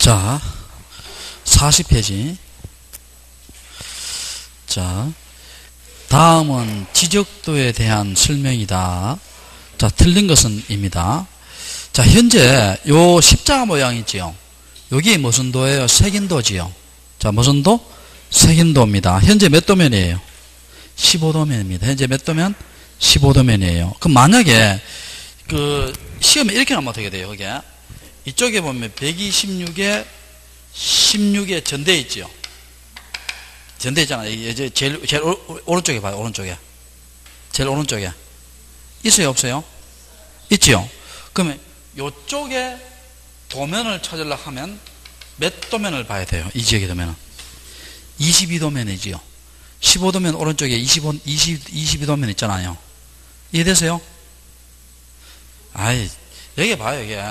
자, 40페이지. 자, 다음은 지적도에 대한 설명이다. 자, 틀린 것은 입니다. 자, 현재 요 십자가 모양 있지요. 여기 무슨 도예요? 색인도지요. 자, 무슨 도? 색인도입니다. 현재 몇 도면이에요? 15도면입니다. 현재 몇 도면? 15도면이에요. 그럼 만약에 그 시험에 이렇게 나오면 어떻게 돼요? 이게 이쪽에 보면 126에 16에 전대 있지요. 전대 있잖아요. 이제 제일 오른쪽에 봐요. 오른쪽에. 제일 오른쪽에. 있어요? 없어요? 있지요? 그러면 요쪽에 도면을 찾으려고 하면 몇 도면을 봐야 돼요? 이 지역의 도면은. 22도면이지요. 15도면 오른쪽에 22도면 있잖아요. 이해되세요? 아이, 여기 봐요, 이게.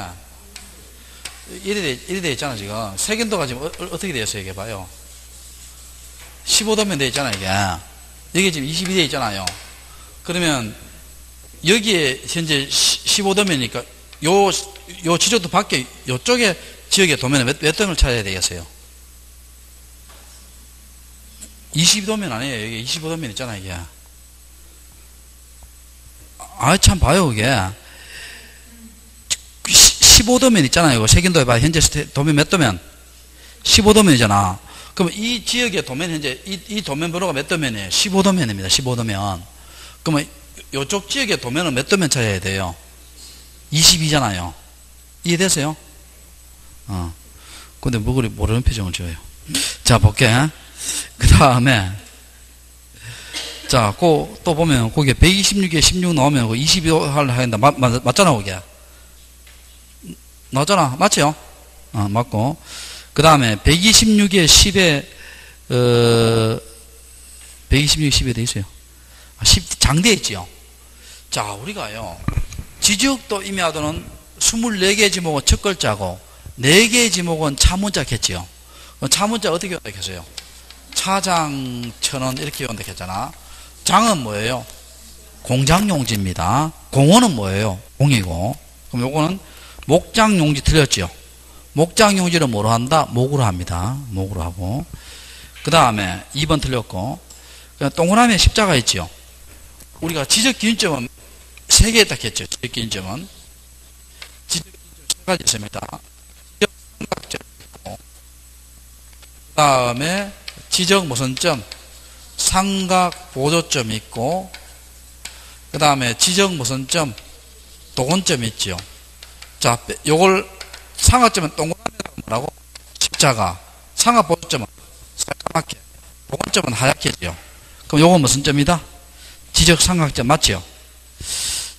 이래 돼 있잖아, 지금. 색인도가 지금 어떻게 되었어요, 이게 봐요. 15도면 돼 있잖아, 이게. 여기 지금 22 돼 있잖아요. 그러면, 여기에 현재 15도면이니까, 요 지적도 밖에, 요쪽에 지역의 도면에 몇 도면을 찾아야 되겠어요? 22도면 아니에요. 여기 25도면 있잖아, 이게. 아, 참 봐요, 이게. 15도면 있잖아요. 이거 색인도에 봐. 현재 도면 몇 도면? 15도면이잖아. 그럼 이 지역의 도면, 현재 이 도면 번호가 몇 도면이에요? 15도면입니다. 15도면. 그러면 이쪽 지역의 도면은 몇 도면 찾아야 돼요? 22잖아요. 이해되세요? 근데 뭐 그리 모르는 표정을 지어요. 자, 볼게. 그 다음에, 자, 또 보면, 거기에 126에 16 나오면 22 하려 한다. 맞잖아, 거기에. 나왔잖아. 맞죠? 맞고. 그 다음에 126에 10에 126에 10에 돼 있어요. 10 장대에 있지요. 자, 우리가요. 지적도 임야도는 24개의 지목은 첫 글자고 4개의 지목은 차문자겠지요. 차문자 어떻게 연락했어요? 차장천은 이렇게 연락했잖아. 장은 뭐예요? 공장용지입니다. 공원은 뭐예요? 공이고. 그럼 요거는 목장용지 틀렸죠? 목장용지를 뭐로 한다? 목으로 합니다. 목으로 하고. 그 다음에 2번 틀렸고. 동그라미에 십자가 있죠? 우리가 지적기준점은 3개 딱 했죠. 지적기준점은. 지적기준점 3가지 있습니다. 지적삼각점 있고. 그 다음에 지적 무슨 점? 삼각 보조점 있고. 그 다음에 지적 무슨 점? 도건점 있죠. 자, 요걸 삼각점은 동그라미라고 뭐라고? 십자가. 삼각 보조점은 새까맣게. 도건점은 하얗게죠. 그럼 요건 무슨 점이다? 지적 삼각점 맞죠?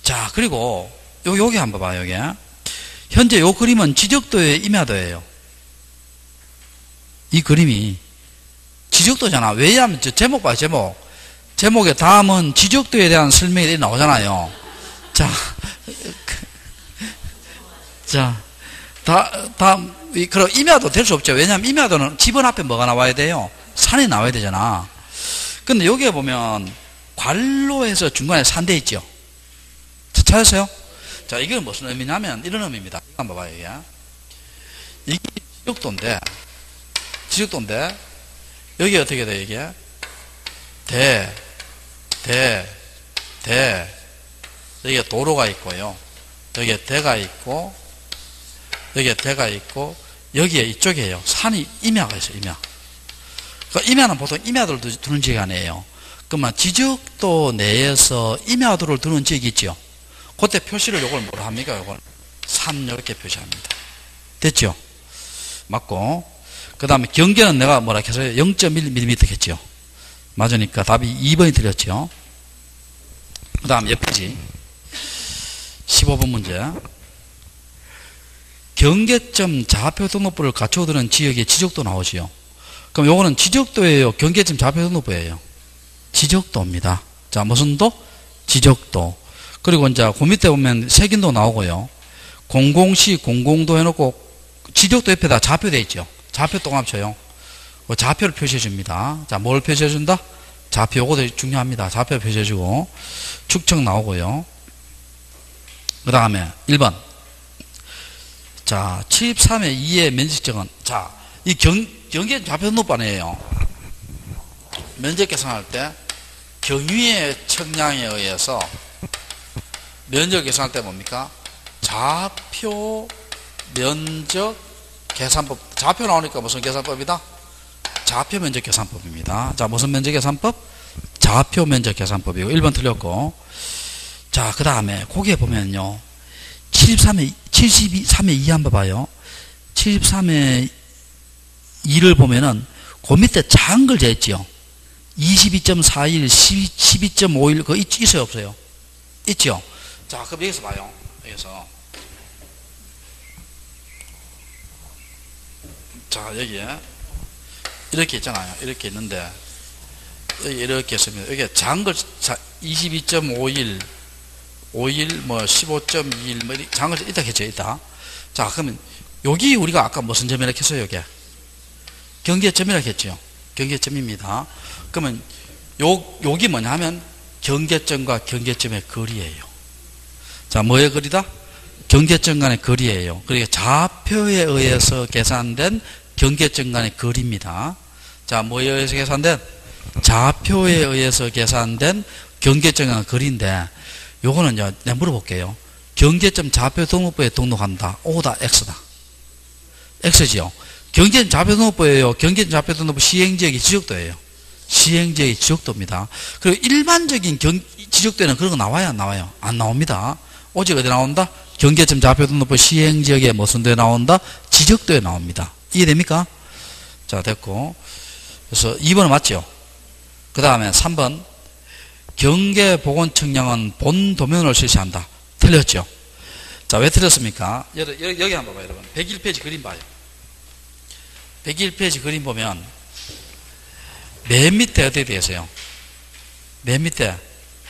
자, 그리고 여기 한번 봐요. 여기. 현재 요 그림은 지적도의 임야도예요. 이 그림이 지적도잖아. 왜냐하면 저 제목 봐요. 제목에 다음은 지적도에 대한 설명이 나오잖아요. 그럼 임야도 될 수 없죠. 왜냐하면 임야도는 집은 앞에 뭐가 나와야 돼요? 산이 나와야 되잖아. 근데 여기에 보면 관로에서 중간에 산대 있죠. 찾았어요? 자, 이게 무슨 의미냐면 이런 의미입니다. 이거 한번 봐요. 이게 지적도인데 여기 어떻게 돼? 이게 여기에 도로가 있고요. 여기에 대가 있고 여기에 대가 있고 여기에 이쪽에요. 산이 임야가 있어요. 임야. 그러니까 임야는 보통 임야도를 두는 지역이 아니에요. 그러면 지적도 내에서 임야도를 두는 지역이 있죠. 그때 표시를 요걸 뭐로 합니까? 요걸 산 이렇게 표시합니다. 됐죠? 맞고. 그 다음에 경계는 내가 뭐라 해서요? 0.1mm 했죠. 맞으니까 답이 2번이 틀렸죠. 그 다음 옆에지 15번 문제. 경계점 좌표 등록부를 갖춰두는 지역의 지적도 나오지요. 그럼 요거는 지적도예요? 경계점 좌표 등록부예요? 지적도입니다. 자, 무슨 도? 지적도. 그리고 이제 그 밑에 보면 색인도 나오고요. 공공시 공공도 해놓고 지적도 옆에다 좌표 돼 있죠. 좌표 동합쳐요. 그 좌표를 표시해 줍니다. 자, 뭘 표시해 준다? 좌표. 요거 중요합니다. 좌표 표시해 주고 축척 나오고요. 그 다음에 1번. 자, 73의 2의 면적정은, 자, 이 경계 좌표등록반이에요. 면적 계산할 때, 경위의 측량에 의해서, 면적 계산할 때 뭡니까? 좌표 면적 계산법. 좌표 나오니까 무슨 계산법이다? 좌표 면적 계산법입니다. 자, 무슨 면적 계산법? 좌표 면적 계산법이고, 1번 틀렸고. 자, 그 다음에, 거기에 보면요. 73의 2 한번 봐요. 73의 2를 보면은, 그 밑에 작은 걸 재했지요. 22.41, 12.51, 그거 있어요, 없어요? 있죠? 자, 그럼 여기서 봐요. 여기서. 자, 여기에. 이렇게 있잖아요. 이렇게 있는데, 여기 이렇게 있습니다. 여기 작은 걸, 22.51, 51, 뭐, 15.21, 뭐, 작은 걸 이따 했죠, 이따. 자, 그러면, 여기 우리가 아까 무슨 점이라고 했어요, 여기? 경계점이라고 했죠. 경계점입니다. 그러면, 여기 뭐냐 하면, 경계점과 경계점의 거리예요. 자, 뭐의 거리다? 경계점 간의 거리예요. 그러니까 좌표에 의해서 계산된 경계점 간의 거리입니다. 자, 뭐에 의해서 계산된? 좌표에 의해서 계산된 경계점 간의 거리인데, 요거는요, 내가 물어볼게요. 경계점 좌표 등록부에 등록한다. O다, X다. X지요. 경계점 좌표 등록부예요. 경계점 좌표 등록부 시행지역이 지적도예요. 시행지역이 지적도입니다. 그리고 일반적인 지적도에는 그런 거 나와요, 안 나와요? 안 나옵니다. 오직 어디 나온다? 경계점 좌표 등록부 시행지역에 무슨 도에 나온다? 지적도에 나옵니다. 이해됩니까? 자, 됐고. 그래서 2번은 맞죠? 그 다음에 3번. 경계보건측량은 본 도면을 실시한다. 틀렸죠? 자, 왜 틀렸습니까? 여기 한번 봐봐요, 여러분. 101페이지 그림 봐요. 101페이지 그림 보면, 맨 밑에 어떻게 되세요? 맨 밑에.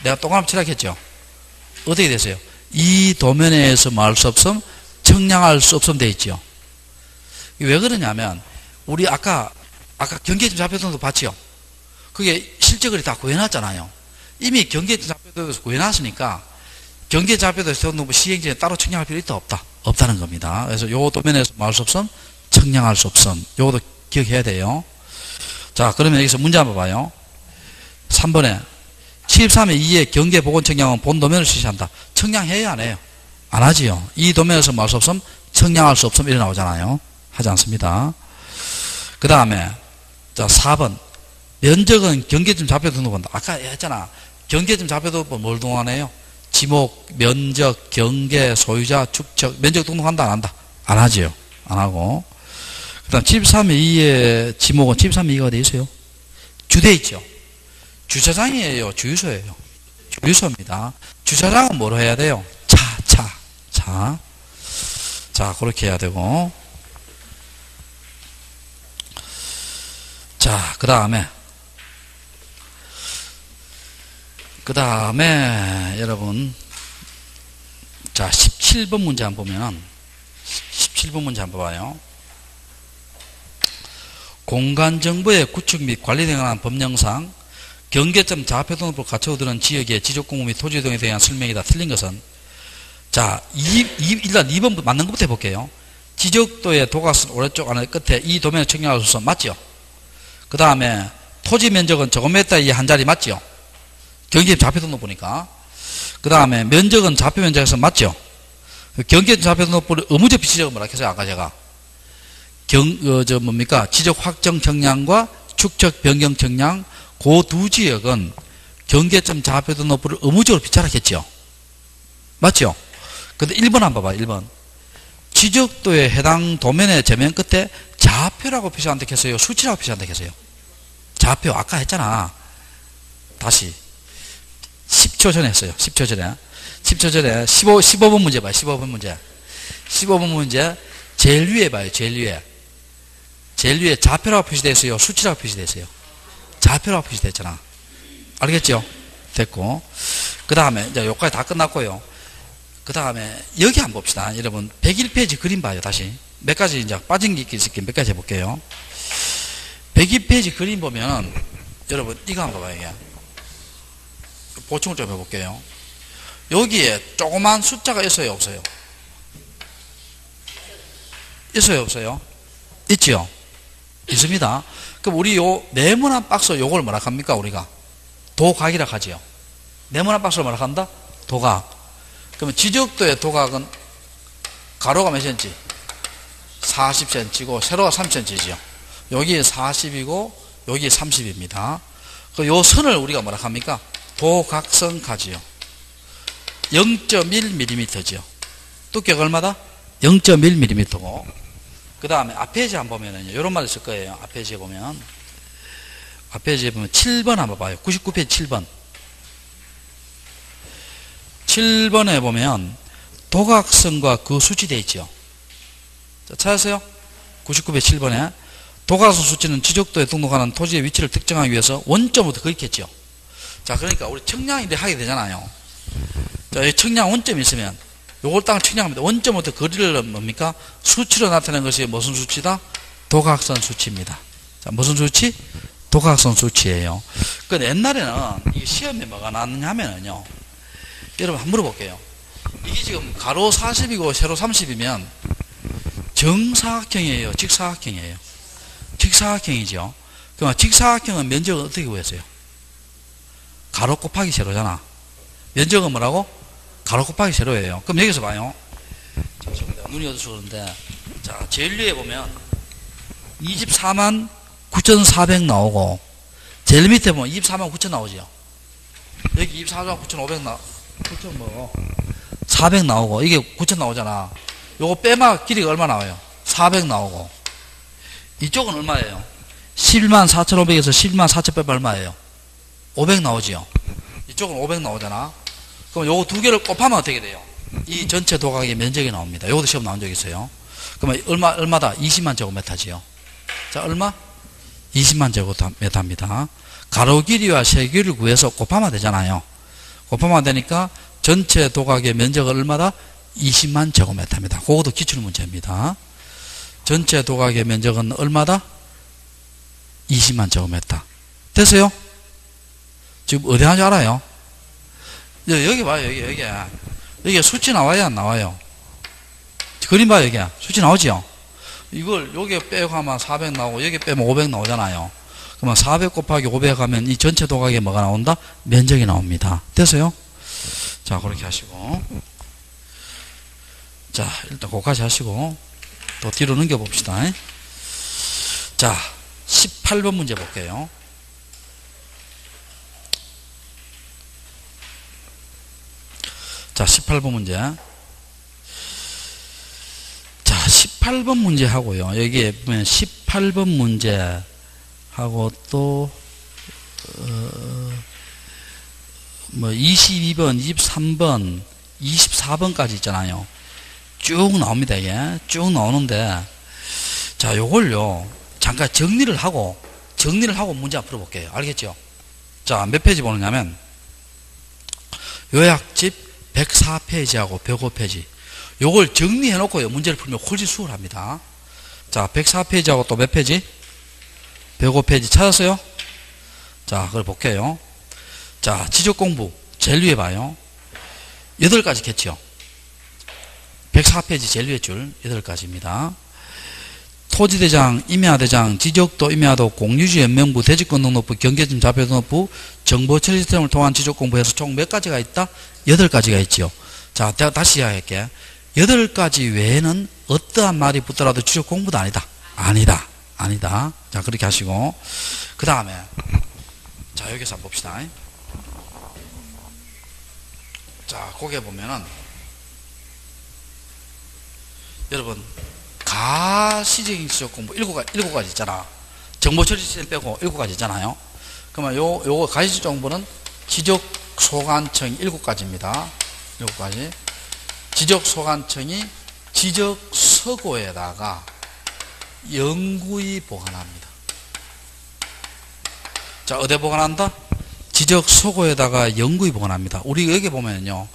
내가 동그라미 칠하겠죠? 어떻게 되세요? 이 도면에서 말할 수 없음, 측량할 수 없음 돼 있죠. 왜 그러냐면, 우리 아까 경계점 좌표등록도 봤죠? 그게 실제 거리 다 구해놨잖아요. 이미 경계점 좌표등록에서 구해놨으니까, 경계점 좌표등록 시행지에 따로 측량할 필요 있다, 없다? 없다는 겁니다. 그래서 요 도면에서 말할 수 없음, 측량할 수 없음. 요것도 기억해야 돼요. 자, 그러면 여기서 문제 한번 봐요. 3번에, 73의 2의 경계보건 측량은 본 도면을 실시한다. 측량해야 안 해요? 안 하지요. 이 도면에서 말할 수 없음, 측량할 수 없음, 이래 나오잖아요. 하지 않습니다. 그 다음에, 자, 4번. 면적은 경계점 좌표 등록한다. 아까 했잖아. 경계점 좌표 등록은 뭘 등록하네요? 지목, 면적, 경계, 소유자, 축적, 면적 등록한다, 안 한다? 안 하지요. 안 하고. 그 다음, 73의 2의 지목은 73의 2가 어디 있어요? 주돼 있죠. 주차장이에요? 주유소예요? 주유소입니다. 주차장은 뭐로 해야 돼요? 차. 자, 그렇게 해야 되고. 자, 그 다음에, 여러분, 자, 17번 문제 한번 보면, 17번 문제 한번 봐요. 공간정보의 구축 및 관리 등에 관한 법령상 경계점 좌표 등록부를 갖추어두는 지역의 지적공무 및 토지 등에 대한 설명이다. 틀린 것은, 자, 일단 2번 맞는 것부터 해볼게요. 지적도의 도각선 오른쪽 안에 끝에 이 도면을 측량할 수 있어. 맞죠? 그 다음에 토지 면적은 제곱미터 이 한 자리 맞죠? 경계점 좌표 등록 보니까. 그 다음에 면적은 좌표 면적에서 맞죠? 경계점 좌표 등록부를 의무적 비치적은 뭐라 했어요? 아까 제가. 지적 확정 측량과 축적 변경 측량, 그 두 지역은 경계점 좌표 등록부를 의무적으로 비춰라 했죠? 맞죠? 근데 1번 한번 봐봐, 1번. 지적도에 해당 도면의 제면 끝에 좌표라고 표시한다 했어요? 수치라고 표시한다 했어요? 좌표, 아까 했잖아. 다시. 10초 전에 했어요. 10초 전에. 15번 문제 봐요. 15번 문제. 15번 문제. 제일 위에 봐요. 제일 위에. 제일 위에 좌표라고 표시되어 있어요? 수치라고 표시되어 있어요? 좌표라고 표시됐잖아. 알겠죠? 됐고. 그 다음에, 이제 여기까지 다 끝났고요. 그 다음에, 여기 한번 봅시다. 여러분, 101페이지 그림 봐요. 다시. 몇 가지 이제 빠진 게 있을게 몇 가지 해볼게요. 102페이지 그림 보면, 여러분, 이거 한번 봐요. 이게. 보충을 좀 해볼게요. 여기에 조그만 숫자가 있어요? 없어요? 있어요, 없어요? 있지요? 있습니다. 그럼 우리 요 네모난 박스 요걸 뭐라 합니까? 우리가 도각이라 하지요. 네모난 박스를 뭐라 한다? 도각. 그러면 지적도의 도각은 가로가 몇 cm? 40cm고 세로가 3cm지요. 여기 40이고 여기 30입니다. 요 선을 우리가 뭐라 합니까? 도각선 가지요. 0.1mm지요. 두께가 얼마다? 0.1mm고. 그 다음에 앞 페이지 한번 보면은요, 요런 말 있을 거예요. 앞 페이지에 보면. 앞 페이지에 보면 7번 한번 봐요. 99페이지 7번. 7번에 보면 도각선과 그 수치 되어 있죠. 자, 찾으세요? 99페이지 7번에. 도각선 수치는 지적도에 등록하는 토지의 위치를 특정하기 위해서 원점부터 그리겠죠. 자, 그러니까 우리 청량인데 하게 되잖아요. 자, 이 청량 원점이 있으면 요걸 딱 청량합니다. 원점부터 거리를 뭡니까? 수치로 나타내는 것이 무슨 수치다? 도각선 수치입니다. 자, 무슨 수치? 도각선 수치예요. 그 옛날에는 이 시험에 뭐가 나왔느냐 하면은요, 여러분 한번 물어볼게요. 이게 지금 가로 40이고 세로 30이면 정사각형이에요? 직사각형이에요? 직사각형이죠. 그럼 직사각형은 면적은 어떻게 구했어요? 가로 곱하기 세로잖아. 면적은 뭐라고? 가로 곱하기 세로예요. 그럼 여기서 봐요. 잠시만요. 눈이 어두워서 그런데. 자, 제일 위에 보면 24만 9,400 나오고, 제일 밑에 보면 24만 9천 나오죠. 여기 24만 9,500 9천 뭐, 400 나오고, 이게 9천 나오잖아. 요거 빼마 길이가 얼마 나와요? 400 나오고. 이쪽은 얼마예요? 11만 4,500에서 11만 4,000 빼면 얼마예요? 500 나오지요. 이쪽은 500 나오잖아. 그럼 요거 두 개를 곱하면 어떻게 돼요? 이 전체 도각의 면적이 나옵니다. 요것도 시험 나온 적 있어요. 그러면 얼마다? 20만 제곱미터지요. 자, 얼마? 20만 제곱미터입니다. 가로 길이와 세 길이를 구해서 곱하면 되잖아요. 곱하면 되니까 전체 도각의 면적은 얼마다? 20만 제곱미터입니다. 그것도 기출 문제입니다. 전체 도각의 면적은 얼마다? 20만 제곱미터. 됐어요? 지금 어디 하는지 알아요? 여기 봐요, 여기 수치 나와요, 안 나와요? 그림 봐요, 여기. 수치 나오지요? 이걸 여기 빼고 하면 400 나오고, 여기 빼면 500 나오잖아요. 그러면 400 곱하기 500 하면 이 전체 도각에 뭐가 나온다? 면적이 나옵니다. 됐어요? 자, 그렇게 하시고. 자, 일단 거기까지 하시고, 또 뒤로 넘겨봅시다. 자, 18번 문제 볼게요. 자, 18번 문제. 자, 18번 문제 하고요. 여기에 보면 18번 문제 하고 또, 22번, 23번, 24번까지 있잖아요. 쭉 나옵니다, 이게. 쭉 나오는데, 자, 요걸요. 잠깐 정리를 하고 문제 한번 풀어볼게요. 알겠죠? 자, 몇 페이지 보느냐면, 요약집 104페이지하고 105페이지. 요걸 정리해놓고요. 문제를 풀면 훨씬 수월합니다. 자, 104페이지하고 또 몇 페이지? 105페이지 찾았어요? 자, 그걸 볼게요. 자, 지적공부. 제일 위에 봐요. 8가지 겠죠? 104페이지 제일 위에 줄 8가지입니다. 토지대장, 임야대장, 지적도, 임야도, 공유지, 연명부, 대지권등록부, 경계점, 자표등록부, 정보처리 시스템을 통한 지적공부에서 총 몇 가지가 있다? 8가지가 있지요. 자, 내가 다시 이야기할게. 8가지 외에는 어떠한 말이 붙더라도 지적공부도 아니다. 아니다. 자, 그렇게 하시고. 그 다음에, 자, 여기서 한번 봅시다. 자, 거기에 보면은, 여러분, 가시적인 지적공부 7가지 있잖아. 정보처리 시스템 빼고 7가지 있잖아요. 그러면 요거 가시적 정보는 지적소관청이 7가지입니다. 7가지. 지적소관청이 지적서고에다가 영구히 보관합니다. 자, 어디에 보관한다? 지적서고에다가 영구히 보관합니다. 우리 여기 보면요.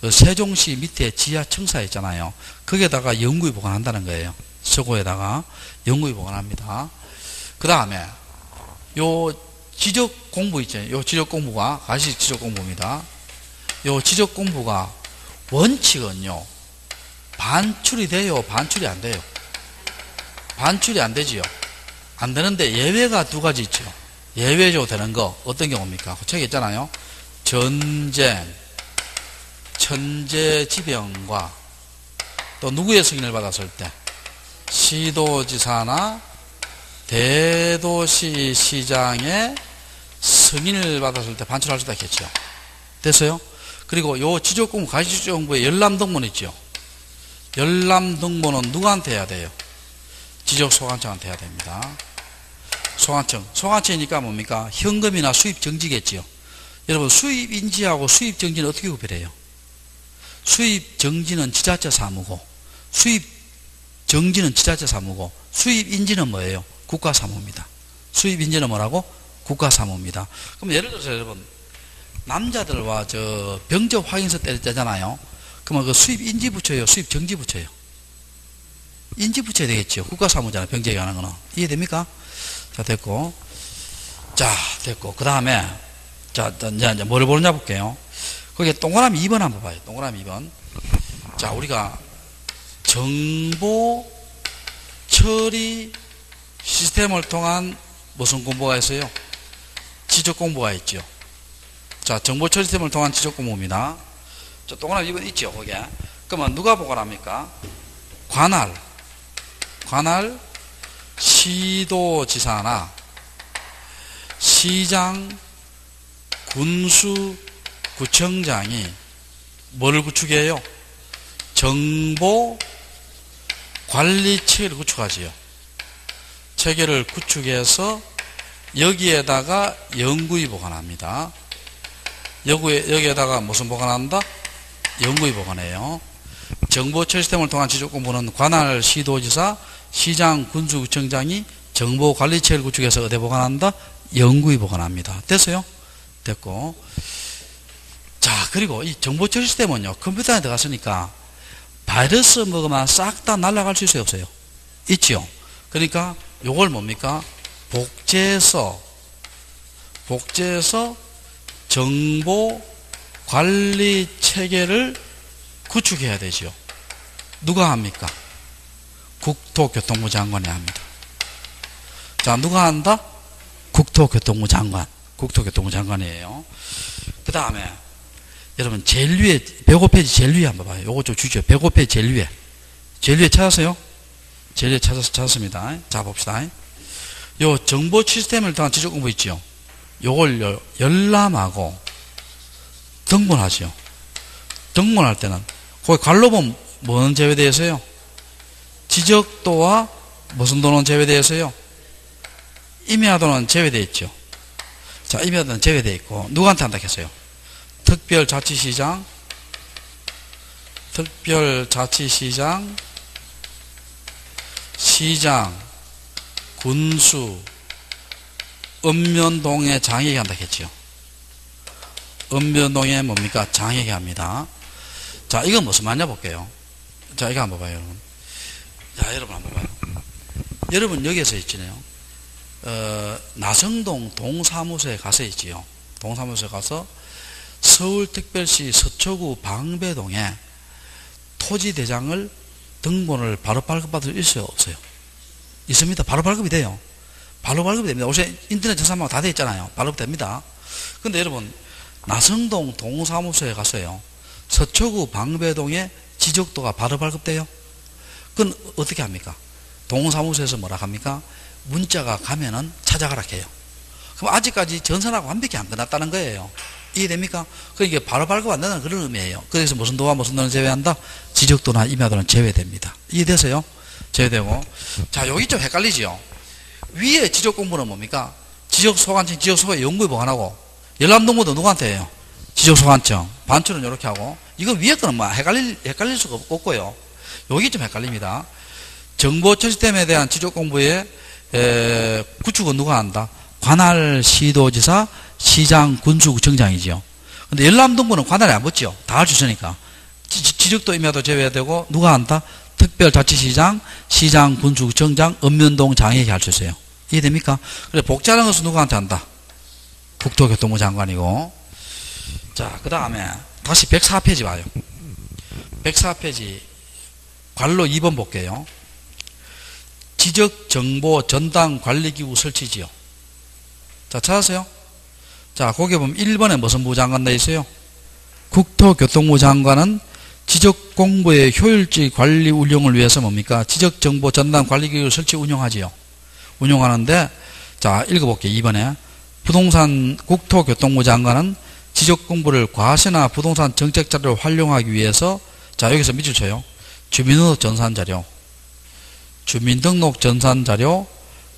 세종시 밑에 지하청사 있잖아요. 거기에다가 영구히 보관한다는 거예요. 서고에다가 영구히 보관합니다. 그 다음에 요 지적공부 있죠. 요 지적공부가 가시 지적공부입니다. 요 지적공부가 원칙은요. 반출이 돼요? 반출이 안 돼요? 반출이 안 되지요. 안 되는데 예외가 두 가지 있죠. 예외적으로 되는 거 어떤 경우입니까? 그 책에 있잖아요. 전쟁, 천재지변과 또 누구의 승인을 받았을 때 시도지사나 대도시 시장의 승인을 받았을 때 반출할 수도 있겠죠. 됐어요? 그리고 요 지적공부, 가시지적공부의 열람등본 있죠. 열람등본은 누구한테 해야 돼요? 지적소관청한테 해야 됩니다. 소관청. 소관청이니까 뭡니까? 현금이나 수입정지겠지요. 여러분, 수입인지하고 수입정지는 어떻게 구별해요? 수입정지는 지자체 사무고, 수입정지는 지자체 사무고, 수입인지는 뭐예요? 국가사무입니다. 수입인지는 뭐라고? 국가사무입니다. 그럼 예를 들어서 여러분, 남자들과 병적 확인서 때렸잖아요. 그러면 그 수입인지 붙여요? 수입정지 붙여요? 인지 붙여야 되겠죠. 국가사무잖아요. 병적이 하는 거는. 이해됩니까? 자, 됐고. 자, 됐고. 그 다음에, 자, 이제 뭐를 보느냐 볼게요. 거기에 동그라미 2번 한번 봐요. 동그라미 2번. 자, 우리가 정보 처리 시스템을 통한 무슨 공부가 있어요? 지적 공부가 있죠. 자, 정보 처리 시스템을 통한 지적 공부입니다. 자, 동그라미 2번 있죠, 거기에. 그러면 누가 보관합니까? 관할, 시도지사나 시장, 군수, 구청장이 뭐를 구축해요? 정보 관리 체계를 구축하지요. 체계를 구축해서 여기에다가 영구히 보관합니다. 여기에다가 무슨 보관한다? 영구히 보관해요. 정보 처리 시스템을 통한 지적 공부는 관할 시도지사, 시장, 군수구청장이 정보 관리 체계를 구축해서 어디 보관한다? 영구히 보관합니다. 됐어요? 됐고. 자, 그리고 이 정보 처리 시스템은요, 컴퓨터 안에 들어갔으니까 바이러스 먹으면 싹 다 날아갈 수 있어요, 없어요? 있지요. 그러니까 요걸 뭡니까? 복제해서 정보 관리 체계를 구축해야 되죠. 누가 합니까? 국토교통부 장관이 합니다. 자, 누가 한다? 국토교통부 장관. 국토교통부 장관이에요. 그 다음에 여러분 제일 위에 105페이지 제일 위에 한번 봐요. 요거 좀 주죠. 105페이지 제일 위에. 제일 위에 찾았어요? 제일 위에 찾았습니다. 자, 봅시다. 요 정보 시스템을 통한 지적 공부 있죠. 요걸 열람하고 등본하죠. 등본할 때는 거기 관로 보면 뭐는 제외되어 있어요? 지적도와 무슨 도는 제외되어 있어요? 임야도는 제외되어 있죠. 자, 임야도는 제외되어 있고 누구한테 한다 했어요? 특별자치시장, 시장, 군수, 읍면동에 장에게 한다 했죠. 읍면동에 뭡니까? 장에게 합니다. 자, 이건 무슨 말이냐 볼게요. 자, 이거 한번 봐요, 여러분. 자, 여러분 한번 봐요. 여러분 여기에서 있잖아요. 나성동 동사무소에 가서 있지요. 동사무소에 가서 서울특별시 서초구 방배동에 토지대장을 등본을 바로 발급받을 수 있어요, 없어요? 있습니다. 바로 발급이 돼요. 바로 발급이 됩니다. 요새 인터넷 전산망 다 돼 있잖아요. 발급됩니다. 근데 여러분, 나성동 동사무소에 가서요, 서초구 방배동에 지적도가 바로 발급돼요? 그건 어떻게 합니까? 동사무소에서 뭐라 합니까? 문자가 가면은 찾아가라 해요. 그럼 아직까지 전산하고 완벽히 안 끝났다는 거예요. 이해됩니까? 그러니까 바로 발급 안 되는 그런 의미예요. 그래서 무슨 도와 무슨 도는 제외한다? 지적도나 임야도는 제외됩니다. 이해되세요? 제외되고. 자, 여기 좀 헷갈리지요? 위에 지적 공부는 뭡니까? 지적소관청, 지적소관 연구에 보관하고, 열람동부도 누구한테 해요? 지적소관청. 반출은 이렇게 하고, 이거 위에 거는 뭐 헷갈릴 수가 없고요. 여기 좀 헷갈립니다. 정보처리 시스템에 대한 지적 공부의 구축은 누가 한다? 관할 시도지사, 시장, 군수구청장이죠. 근데 열람동부는 관할에 안 붙죠. 다 할 수 있으니까. 지적도 임야도 제외되고 누가 한다? 특별자치시장, 시장, 군수구청장, 읍면동 장에게 할 수 있어요. 이해됩니까? 그래 복제하는 것은 누구한테 한다? 국토교통부 장관이고. 자, 그 다음에 다시 104페이지 봐요. 104페이지 관로 2번 볼게요. 지적정보 전담관리기구 설치지요. 자, 찾았어요? 자, 거기 보면 1번에 무슨 부 장관 돼 있어요? 국토교통부 장관은 지적공부의 효율적 관리 운영을 위해서 뭡니까? 지적정보 전담관리기구 설치 운영하지요. 운영하는데, 자, 읽어볼게요. 2번에. 부동산 국토교통부 장관은 지적공부를 과세나 부동산 정책자료를 활용하기 위해서, 자, 여기서 밑줄 쳐요. 주민등록 전산자료, 주민등록 전산자료,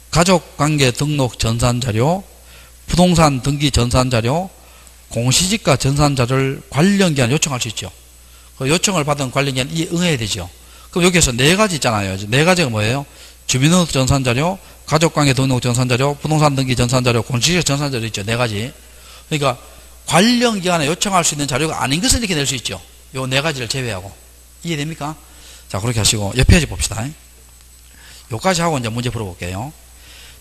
가족관계 등록 전산자료, 부동산 등기 전산자료, 공시지가 전산자료를 관련기관 요청할 수 있죠. 그 요청을 받은 관련기관이 응해야 되죠. 그럼 여기에서 네 가지 있잖아요. 네 가지가 뭐예요? 주민등록 전산자료, 가족관계 등록 전산자료, 부동산 등기 전산자료, 공시지가 전산자료 있죠. 네 가지. 그러니까 관련기관에 요청할 수 있는 자료가 아닌 것을 이렇게 낼 수 있죠. 요 네 가지를 제외하고. 이해됩니까? 자, 그렇게 하시고 옆 페이지 봅시다. 요까지 하고 이제 문제 풀어볼게요.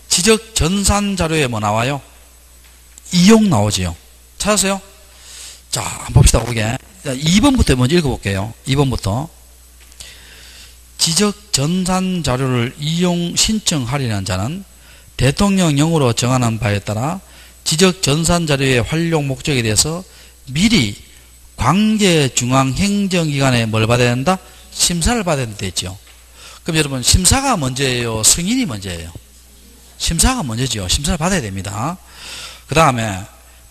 지적 전산자료에 뭐 나와요? 이용 나오지요. 찾았어요? 자, 한번 봅시다. 보게. 2번부터 먼저 읽어볼게요. 2번부터. 지적 전산 자료를 이용 신청하려는 자는 대통령령으로 정하는 바에 따라 지적 전산 자료의 활용 목적에 대해서 미리 관계 중앙 행정기관에 뭘 받아야 된다? 심사를 받아야 되죠. 그럼 여러분, 심사가 먼저예요? 승인이 먼저예요? 심사가 먼저죠. 심사를 받아야 됩니다. 그 다음에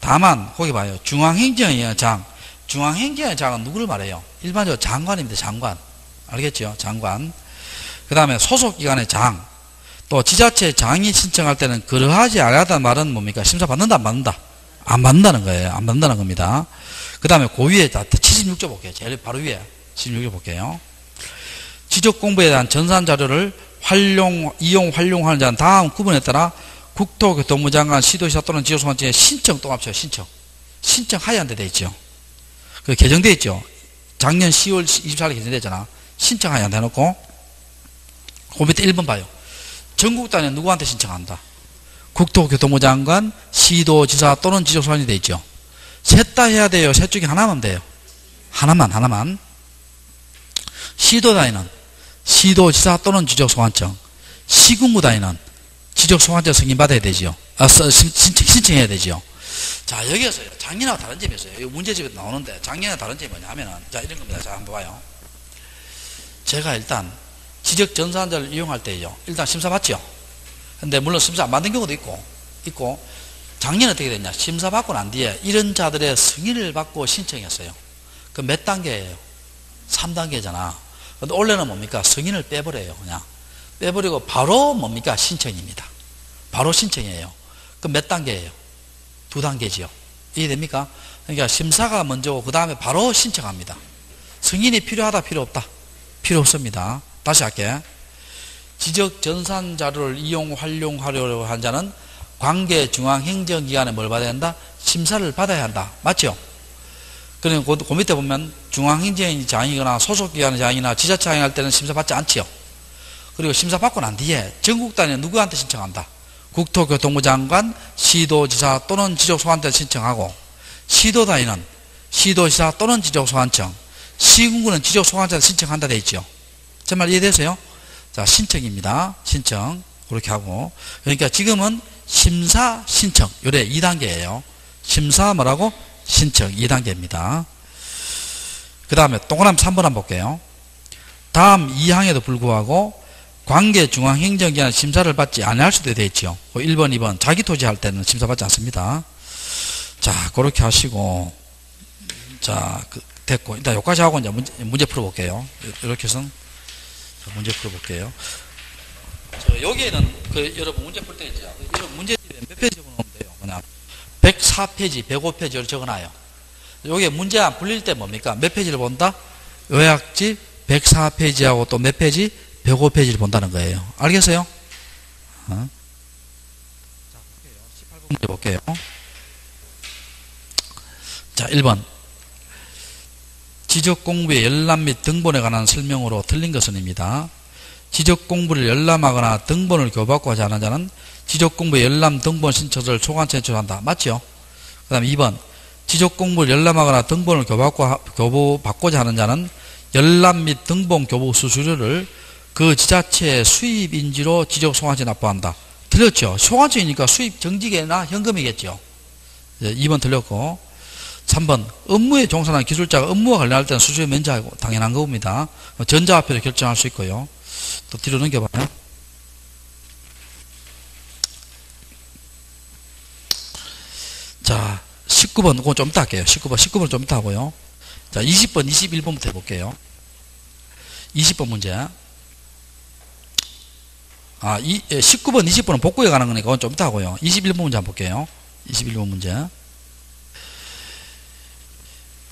다만 거기 봐요. 중앙행정위원장. 중앙행정위원장은 누구를 말해요? 일반적으로 장관입니다. 장관. 알겠죠? 장관. 그 다음에 소속기관의 장. 또 지자체 장이 신청할 때는 그러하지 않았다는 말은 뭡니까? 심사 받는다 안 받는다? 안 받는다는 거예요. 안 받는다는 겁니다. 그 다음에 그 위에 76조 볼게요. 제일 바로 위에 76조 볼게요. 지적공부에 대한 전산자료를 이용, 활용하는 자는 다음 구분에 따라 국토교통부 장관, 시도지사 또는 지역소관청에 신청 또 합쳐요. 신청하여야 돼 있죠. 그 개정돼 있죠. 작년 10월 24일에 개정됐잖아. 신청하여야 해놓고 그 밑에 1번 봐요. 전국 단위는 누구한테 신청한다? 국토교통부 장관, 시도지사 또는 지역소관청이 돼 있죠. 셋 다 해야 돼요. 셋 중에 하나만 돼요. 하나만. 시도 단위는 시도지사 또는 지역소관청, 시군구 단위는 지적소관청 승인받아야 되지요. 신청해야 되지요. 자, 여기에서요. 작년하고 다른 점이 있어요. 이 문제집에 나오는데, 작년하고 다른 점이 뭐냐면은, 자, 이런 겁니다. 자, 한번 봐요. 제가 일단, 지적전산자를 이용할 때요. 일단 심사 받죠. 근데 물론 심사 안 받는 경우도 있고, 작년에 어떻게 됐냐. 심사 받고 난 뒤에 이런 자들의 승인을 받고 신청했어요. 그 몇 단계예요? 3단계잖아. 근데 원래는 뭡니까? 승인을 빼버려요. 그냥. 빼버리고 바로 뭡니까? 신청입니다. 바로 신청이에요. 그럼 몇 단계예요? 2단계지요. 이해됩니까? 그러니까 심사가 먼저고 그 다음에 바로 신청합니다. 승인이 필요하다 필요 없다? 필요 없습니다. 다시 할게. 지적 전산 자료를 이용 활용하려고 한 자는 관계 중앙행정기관에 뭘 받아야 한다? 심사를 받아야 한다. 맞죠? 그리고 그 밑에 보면 중앙행정장이거나 소속기관의 장이나 지자체 장이 할 때는 심사 받지 않지요. 그리고 심사 받고 난 뒤에 전국 단위는 누구한테 신청한다? 국토교통부 장관, 시도지사 또는 지적소관청에 신청하고, 시도 단위는 시도지사 또는 지적소관청, 시군구는 지적소관청에 신청한다 돼 있죠. 정말 이해되세요? 자, 신청입니다. 신청. 그렇게 하고. 그러니까 지금은 심사, 신청. 요래 2단계예요. 심사 뭐라고? 신청 2단계입니다. 그 다음에 동그라미 3번 한번 볼게요. 다음 2항에도 불구하고 관계 중앙행정기관 심사를 받지 않을 수도 되어 있죠. 1번, 2번 자기 토지 할 때는 심사 받지 않습니다. 자, 그렇게 하시고, 자, 됐고 일단 여기까지 하고 이제 문제 풀어볼게요. 이렇게 해서 문제 풀어볼게요. 여기에는 여러분 문제 풀 때 이제 이런 문제 몇 페이지 적어놓으면 돼요. 그냥 104페이지, 105페이지를 적어놔요. 여기에 문제 안 풀릴 때 뭡니까? 몇 페이지를 본다? 요약집 104페이지하고 또 몇 페이지? 105페이지를 본다는 거예요. 알겠어요? 자, 볼게요. 18번 문제 볼게요. 자, 1번. 지적공부의 열람 및 등본에 관한 설명으로 틀린 것은입니다. 지적공부를 열람하거나 등본을 교부받고자 하는 자는 지적공부의 열람 등본 신청서를 소관청에 제출한다. 맞죠? 그 다음에 2번. 지적공부를 열람하거나 등본을 교부받고자 하는 자는 열람 및 등본 교부 수수료를 그 지자체의 수입인지로 지적소관청 납부한다. 틀렸죠? 소관청이니까 수입 정직이나 현금이겠죠. 2번 틀렸고 3번 업무에 종사하는 기술자가 업무와 관련할 때는 수수료 면제하고 당연한 겁니다. 전자화폐로 결정할 수 있고요. 또 뒤로 넘겨봐요. 자 19번 그건 좀 이따 할게요. 19번 좀 이따 하고요. 자 20번 21번부터 해볼게요. 20번 문제 19번 20번은 복구에 관한 거니까 그건 좀 이따 하고요. 21번 문제 한번 볼게요. 21번 문제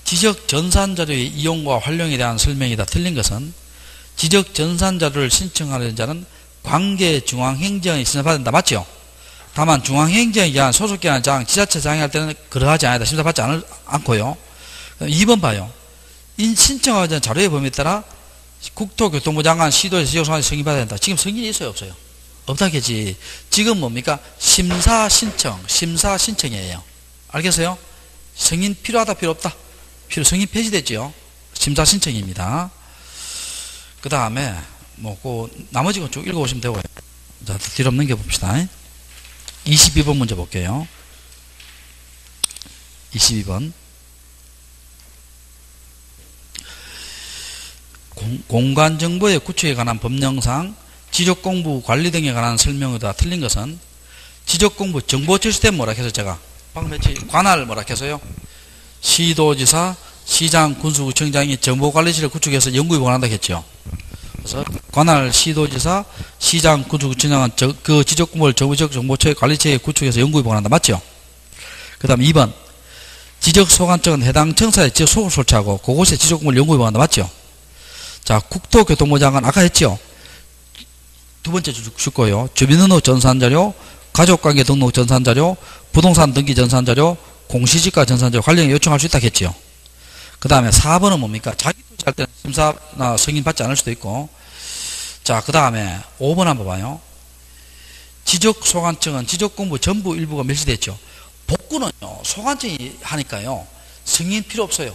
지적 전산자료의 이용과 활용에 대한 설명이 다 틀린 것은 지적 전산자료를 신청하는 자는 관계중앙행정에 심사받아야 된다. 맞죠? 다만 중앙행정에 의한 소속기관 장, 지자체장이 할 때는 그러하지 않아야 심사받지 않고요. 2번 봐요. 신청하는 자료의 범위에 따라 국토교통부 장관, 시도에서 지적소관에 승인받아야 된다. 지금 승인이 있어요? 없어요? 없다겠지. 지금 뭡니까? 심사신청이에요. 알겠어요? 승인 필요하다, 필요 없다? 승인 폐지됐죠? 심사신청입니다. 그 다음에, 나머지 건 쭉 읽어보시면 되고요. 자, 뒤로 넘겨봅시다. 22번 문제 볼게요. 22번. 공간정보의 구축에 관한 법령상 지적공부 관리 등에 관한 설명에 다 틀린 것은 지적공부 정보철시스템 뭐라 해서 제가 방금 했지 관할 뭐라 해서요. 시도지사, 시장, 군수구청장이 정보관리실을 구축해서 연구에 보관한다 했죠. 그래서 관할 시도지사, 시장, 군수구청장은 그 지적공부를 정보처의 관리체에 구축해서 연구에 보관한다. 맞죠? 그 다음 2번 지적소관청은 해당 청사에 지적소를 설치하고 그곳에 지적공부를 연구에 보관한다. 맞죠? 자, 국토교통부 장관 아까 했죠? 두 번째 줄 거예요. 주민등록 전산자료, 가족관계 등록 전산자료, 부동산 등기 전산자료, 공시지가 전산자료 관련에 요청할 수 있다 했죠. 그 다음에 4번은 뭡니까? 자기 투자할 때는 심사나 승인 받지 않을 수도 있고. 자, 그 다음에 5번 한번 봐요. 지적소관청은 지적공부 전부 일부가 멸시됐죠. 복구는요, 소관청이 하니까요, 승인 필요 없어요.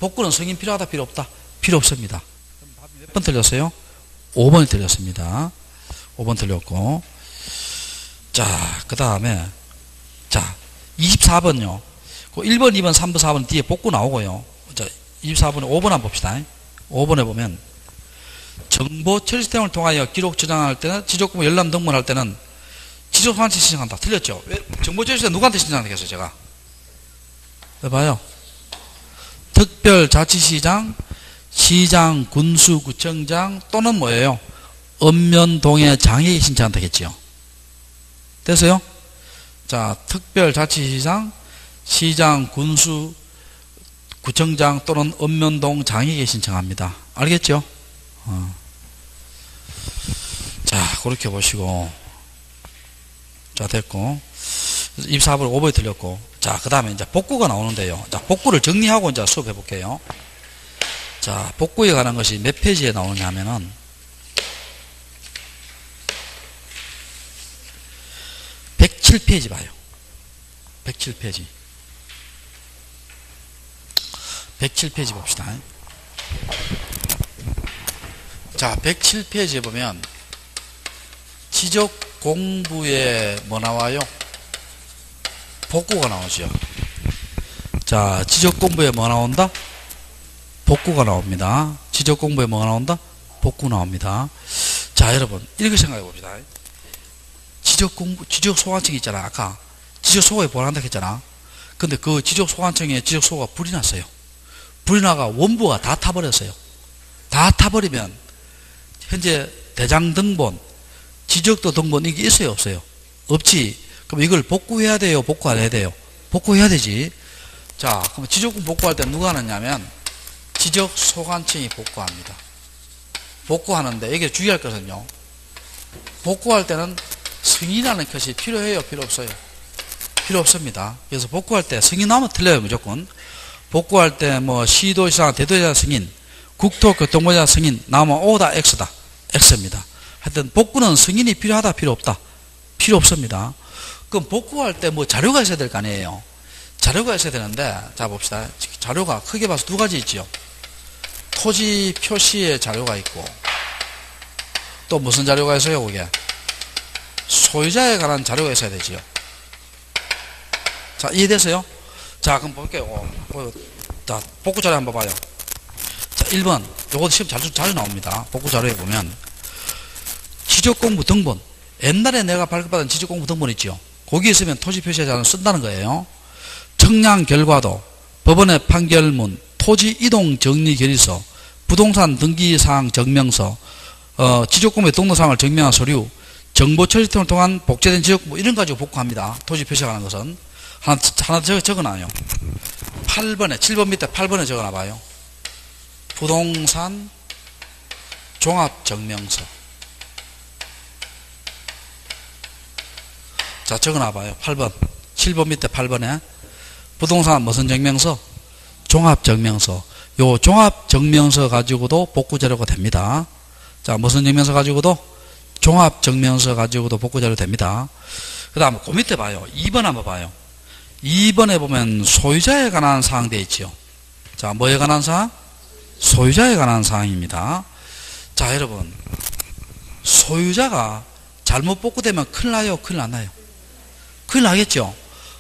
복구는 승인 필요하다, 필요 없다? 필요 없습니다. 몇 번 틀렸어요? 5번이 틀렸습니다. 5번 틀렸고. 자, 그 다음에, 자, 24번요. 1번, 2번, 3번, 4번 뒤에 복구 나오고요. 자, 24번에 5번 한번 봅시다. 5번에 보면, 정보 처리 시스템을 통하여 기록 저장할 때는, 지적공부 열람 등본할 때는, 지적소관청에 신청한다. 틀렸죠? 왜? 정보 처리 시스템 누구한테 신청하겠어요, 제가? 봐요. 특별자치시장, 시장, 군수, 구청장 또는 뭐예요? 읍면동의 장애에 신청한다 했지요. 됐어요? 자, 특별자치시장, 시장, 군수, 구청장 또는 읍면동 장애에 신청합니다. 알겠죠? 자, 그렇게 보시고. 자, 됐고. 24번 5번이 틀렸고. 자, 그 다음에 이제 복구가 나오는데요. 자, 복구를 정리하고 이제 수업해 볼게요. 자, 복구에 관한 것이 몇 페이지에 나오냐 하면은 107페이지 봐요. 107페이지. 107페이지 봅시다. 자, 107페이지에 보면 지적 공부에 뭐 나와요? 복구가 나오죠. 자, 지적 공부에 뭐 나온다? 복구가 나옵니다. 지적 공부에 뭐가 나온다? 복구 나옵니다. 자, 여러분, 이렇게 생각해 봅시다. 지적 공부, 지적 소관청이 있잖아. 아까 지적 소관에 보관한다 했잖아. 근데 그 지적 소관청에 지적 소가 불이 났어요. 불이 나가 원부가 다 타버렸어요. 다 타버리면 현재 대장 등본, 지적도 등본 이게 있어요, 없어요? 없지. 그럼 이걸 복구해야 돼요, 복구 안 해야 돼요? 복구해야 되지. 자, 그럼 지적공 복구할 때 누가 하느냐면 지적소관청이 복구합니다. 복구하는데 여기 주의할 것은요, 복구할 때는 승인하는 것이 필요해요, 필요 없어요? 필요 없습니다. 그래서 복구할 때 승인하면 틀려요, 무조건. 복구할 때 뭐 시도지사, 대도지사 승인, 국토교통부장 승인 나오면 O다, X다. X입니다. 하여튼 복구는 승인이 필요하다, 필요 없다? 필요 없습니다. 그럼 복구할 때 뭐 자료가 있어야 될 거 아니에요? 자료가 있어야 되는데, 자 봅시다. 자료가 크게 봐서 두 가지 있지요. 토지 표시의 자료가 있고, 또 무슨 자료가 있어요, 그게? 소유자에 관한 자료가 있어야 되지요. 자, 이해됐어요? 자, 그럼 볼게요. 자, 복구 자료 한번 봐요. 자, 1번. 요것도 시험 자주 나옵니다. 복구 자료에 보면. 지적공부 등본. 옛날에 내가 발급받은 지적공부 등본 있죠. 거기 있으면 토지 표시하지 않으면 쓴다는 거예요. 청량 결과도, 법원의 판결문, 토지 이동 정리 결의서, 부동산 등기사항 증명서, 지적공부의 등록사항을 증명한 서류, 정보 처리 등을 통한 복제된 지적, 뭐 이런 가지고 복구합니다. 토지 표시하는 것은. 하나 적어놔요. 8번에, 7번 밑에 8번에 적어놔봐요. 부동산 종합증명서. 자, 적어놔봐요. 8번. 7번 밑에 8번에. 부동산 무슨 증명서? 종합증명서. 요 종합증명서 가지고도 복구자료가 됩니다. 자, 무슨 증명서 가지고도? 종합증명서 가지고도 복구자료 됩니다. 그 다음에 그 밑에 봐요. 2번 한번 봐요. 2번에 보면 소유자에 관한 사항 되어 있죠. 자, 뭐에 관한 사항? 소유자에 관한 사항입니다. 자, 여러분. 소유자가 잘못 복구되면 큰일 나요? 큰일 안 나요? 큰일 나겠죠?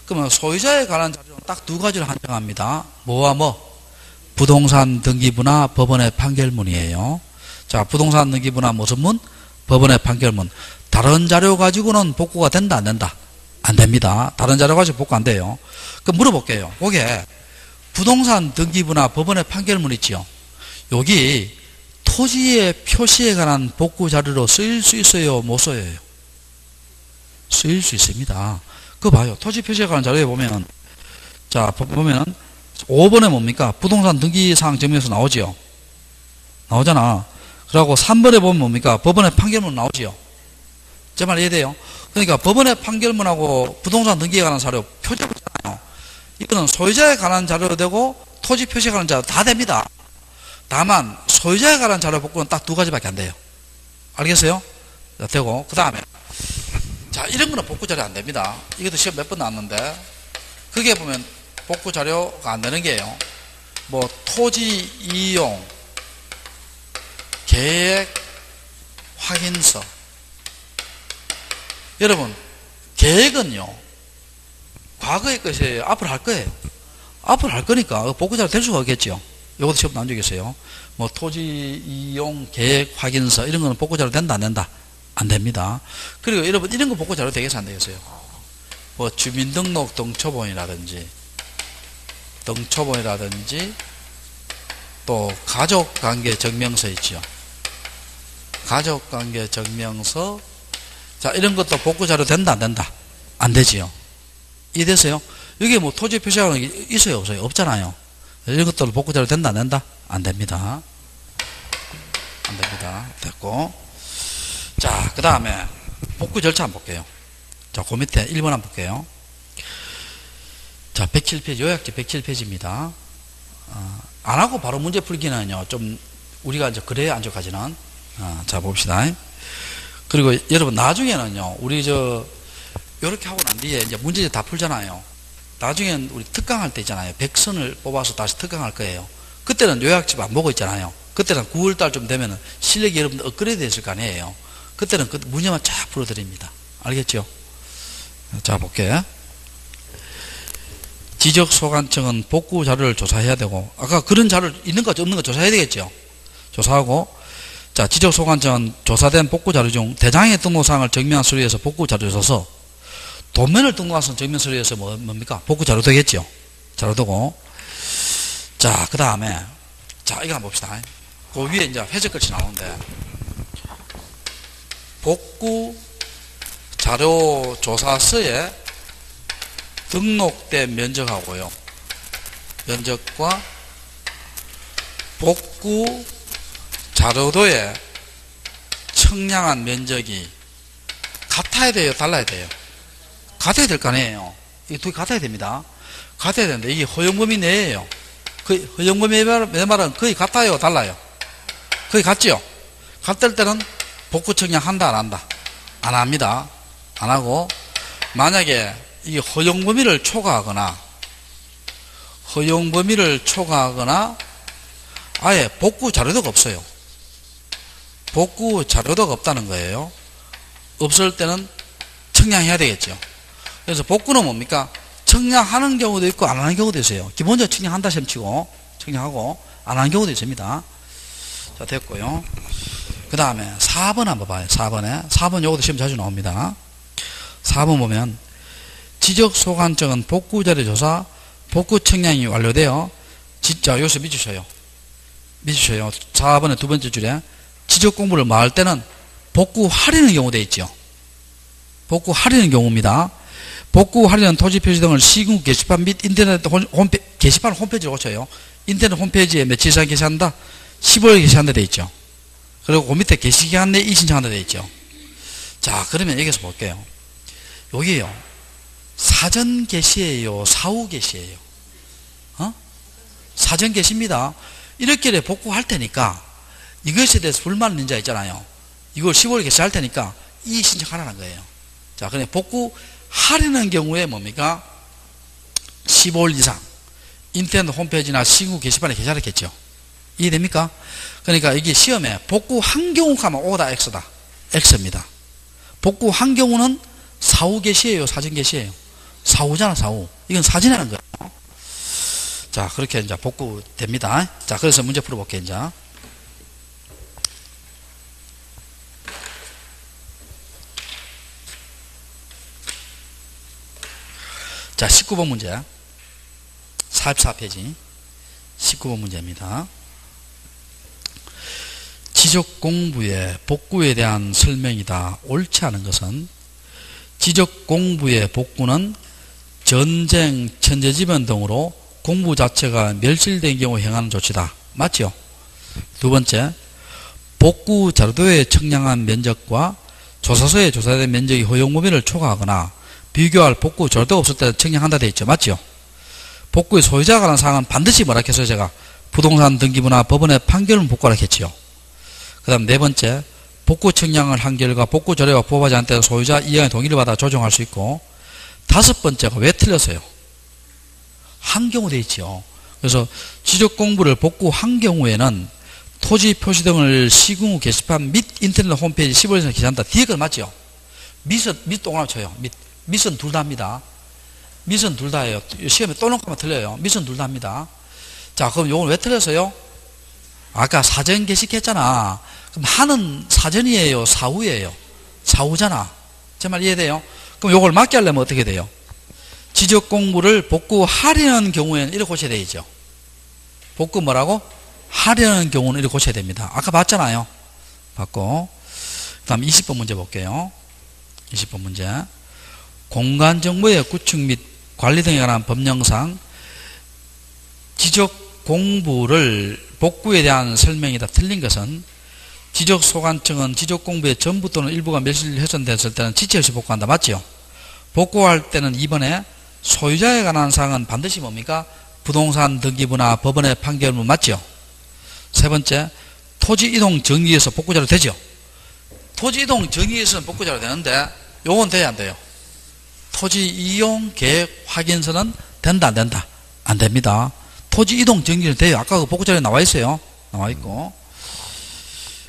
그러면 소유자에 관한 자료는 딱 두 가지를 한정합니다. 뭐와 뭐? 부동산 등기부나 법원의 판결문이에요. 자, 부동산 등기부나 무슨 문? 법원의 판결문. 다른 자료 가지고는 복구가 된다, 안 된다? 안 됩니다. 다른 자료 가지고 복구 안 돼요. 그럼 물어볼게요. 거기에 부동산 등기부나 법원의 판결문 있지요. 여기 토지의 표시에 관한 복구 자료로 쓰일 수 있어요? 못 써요? 쓰일 수 있습니다. 그거 봐요. 토지 표시에 관한 자료에 보면, 자, 보면은 5번에 뭡니까? 부동산 등기사항 증명서 나오지요. 나오잖아. 그리고 3번에 보면 뭡니까? 법원의 판결문 나오지요. 제 말 이해돼요? 그러니까 법원의 판결문하고 부동산 등기에 관한 자료 표제부잖아요. 이거는 소유자에 관한 자료도 되고 토지 표시에 관한 자료 다 됩니다. 다만 소유자에 관한 자료 복구는 딱 두 가지밖에 안 돼요. 알겠어요? 자, 되고 그 다음에 자, 이런 거는 복구 자료 안 됩니다. 이것도 시험 몇 번 나왔는데 그게 보면 복구 자료가 안 되는 게요. 뭐 토지 이용 계획 확인서. 여러분, 계획은요, 과거의 것이에요? 앞으로 할 거예요? 앞으로 할 거니까 복구자료 될 수가 없겠죠. 이것도 시험 나온 적이 있어요. 뭐 토지 이용 계획 확인서 이런 거는 복구자료 된다, 안 된다? 안 됩니다. 그리고 여러분, 이런 거 복구자료 되겠어요, 안 되겠어요? 뭐 주민등록 등초본이라든지 또 가족관계 증명서 있죠. 가족관계 증명서. 자, 이런 것도 복구자료 된다, 안 된다? 안 되지요. 이해됐어요? 여기 뭐 토지 표시하는 게 있어요, 없어요? 없잖아요. 이런 것도 복구자료 된다, 안 된다? 안 됩니다. 안 됩니다. 됐고. 자, 그 다음에 복구 절차 한번 볼게요. 자, 그 밑에 1번 한번 볼게요. 자, 107페이지, 요약지 107페이지입니다. 안 하고 바로 문제 풀기는요, 좀, 우리가 이제 그래야 안쪽까지는. 자, 봅시다. 그리고 여러분, 나중에는요, 우리 요렇게 하고 난 뒤에 이제 문제 다 풀잖아요. 나중엔 우리 특강할 때 있잖아요. 100선을 뽑아서 다시 특강할 거예요. 그때는 요약집 안 보고 있잖아요. 그때는 9월달 좀 되면은 실력이 여러분들 업그레이드 됐을 거 아니에요. 그때는 그 문제만 쫙 풀어드립니다. 알겠죠? 자, 볼게. 지적소관청은 복구 자료를 조사해야 되고, 아까 그런 자료 있는 거 없는 거 조사해야 되겠죠? 조사하고, 자, 지적소관청은 조사된 복구 자료 중 대장의 등록사항을 증명한 서류에서 복구 자료를 써서 도면을 등록한 증명 서류에서 뭡니까? 복구 자료 되겠죠? 자료 되고. 자, 그 다음에, 자, 이거 한번 봅시다. 그 위에 이제 회적글씨 나오는데, 복구 자료 조사서에 등록된 면적하고요. 면적과 복구 자료도에 청량한 면적이 같아야 돼요? 달라야 돼요? 같아야 될 거 아니에요? 이 두 개 같아야 됩니다. 같아야 되는데 이게 허용범위 내예요. 거의 허용범위 내 말은 거의 같아요? 달라요? 거의 같죠? 같을 때는 복구 청량 한다, 안 한다? 안 합니다. 안 하고, 만약에 이 허용범위를 초과하거나 아예 복구 자료도가 없어요. 복구 자료도가 없다는 거예요. 없을 때는 청량해야 되겠죠. 그래서 복구는 뭡니까? 청량하는 경우도 있고 안 하는 경우도 있어요. 기본적으로 청량한다 셈 치고 청량하고 안 하는 경우도 있습니다. 자, 됐고요. 그 다음에 4번 한번 봐요. 4번 요것도 시험 자주 나옵니다. 4번 보면 지적소관청은 복구자료 조사 복구 청량이 완료되어 진짜 여기서 밑주셔요. 4번의 두 번째 줄에 지적 공부를 마할 때는 복구하려는 경우 되어 있죠. 복구하려는 경우입니다. 복구하려는 토지 표시 등을 시군 게시판 및 인터넷 게시판 홈페이지로 고쳐요. 인터넷 홈페이지에 며칠간 게시한다? 15일 게시한다 되어 있죠. 그리고 그 밑에 게시기간 내에 이신청한다 되어 있죠. 자, 그러면 여기서 볼게요. 여기요. 사전 게시예요? 사후 게시예요? 사전 게시입니다. 이렇게 복구할 테니까 이것에 대해서 불만 있는 자 있잖아요. 이걸 15일 게시할 테니까 이 신청하라는 거예요. 자, 그냥 복구하려는 경우에 뭡니까? 15일 이상 인터넷 홈페이지나 시구 게시판에 게시하겠죠. 이해됩니까? 그러니까 이게 시험에 복구한 경우 가면 O다 X다. X입니다. 복구한 경우는 사후 게시예요? 사전 게시예요? 사후잖아, 사후. 이건 사진하는 거예요. 자, 그렇게 이제 복구 됩니다. 자, 그래서 문제 풀어볼게요, 이제. 자, 19번 문제. 44페이지. 19번 문제입니다. 지적 공부의 복구에 대한 설명이다. 옳지 않은 것은 지적 공부의 복구는 전쟁, 천재지변 등으로 공부 자체가 멸실된 경우 행하는 조치다. 맞죠? 두 번째, 복구 자료도의 청량한 면적과 조사서에 조사된 면적이 허용 범위를 초과하거나 비교할 복구 자료도가 없을 때 청량한다 되어 있죠. 맞죠? 복구의 소유자가 관한 사항은 반드시 뭐라 했어요? 제가 부동산 등기부나 법원의 판결은 복구하라 했지요. 그 다음 네 번째, 복구 청량을 한 결과 복구 자료가 부합하지 않을 때는 소유자 이행의 동의를 받아 조정할 수 있고, 다섯 번째가 왜 틀렸어요? 한 경우 되어 있죠. 그래서 지적 공부를 복구한 경우에는 토지 표시 등을 시군 후 게시판 및 인터넷 홈페이지 15일에서 게시한다. 뒤에 건 맞죠? 밑 동그라미 쳐요. 밑은 둘 다 합니다. 밑은 둘 다예요. 시험에 또 놓고 하면 틀려요. 밑은 둘 다 합니다. 자, 그럼 요건 왜 틀렸어요? 아까 사전 게시했잖아. 그럼 하는 사전이에요? 사후예요? 사후잖아. 제 말 이해돼요? 그럼 요걸 맞게 하려면 어떻게 돼요? 지적 공부를 복구하려는 경우에는 이렇게 고쳐야 되죠. 복구 뭐라고? 하려는 경우는 이렇게 고쳐야 됩니다. 아까 봤잖아요. 봤고. 그 다음 20번 문제 볼게요. 20번 문제. 공간정보의 구축 및 관리 등에 관한 법령상 지적 공부를 복구에 대한 설명이다. 틀린 것은 지적소관청은 지적공부의 전부 또는 일부가 멸실 훼손됐을 때는 지체 없이 복구한다. 맞죠? 복구할 때는 2번에 소유자에 관한 사항은 반드시 뭡니까? 부동산 등기부나 법원의 판결문 맞죠? 세 번째, 토지 이동 정리에서 복구자료 되죠? 토지 이동 정리에서는 복구자료 되는데 요건 돼야 안 돼요? 토지 이용 계획 확인서는 된다 안 된다? 안 됩니다. 토지 이동 정리는 돼요. 아까 그 복구자료에 나와 있어요. 나와 있고.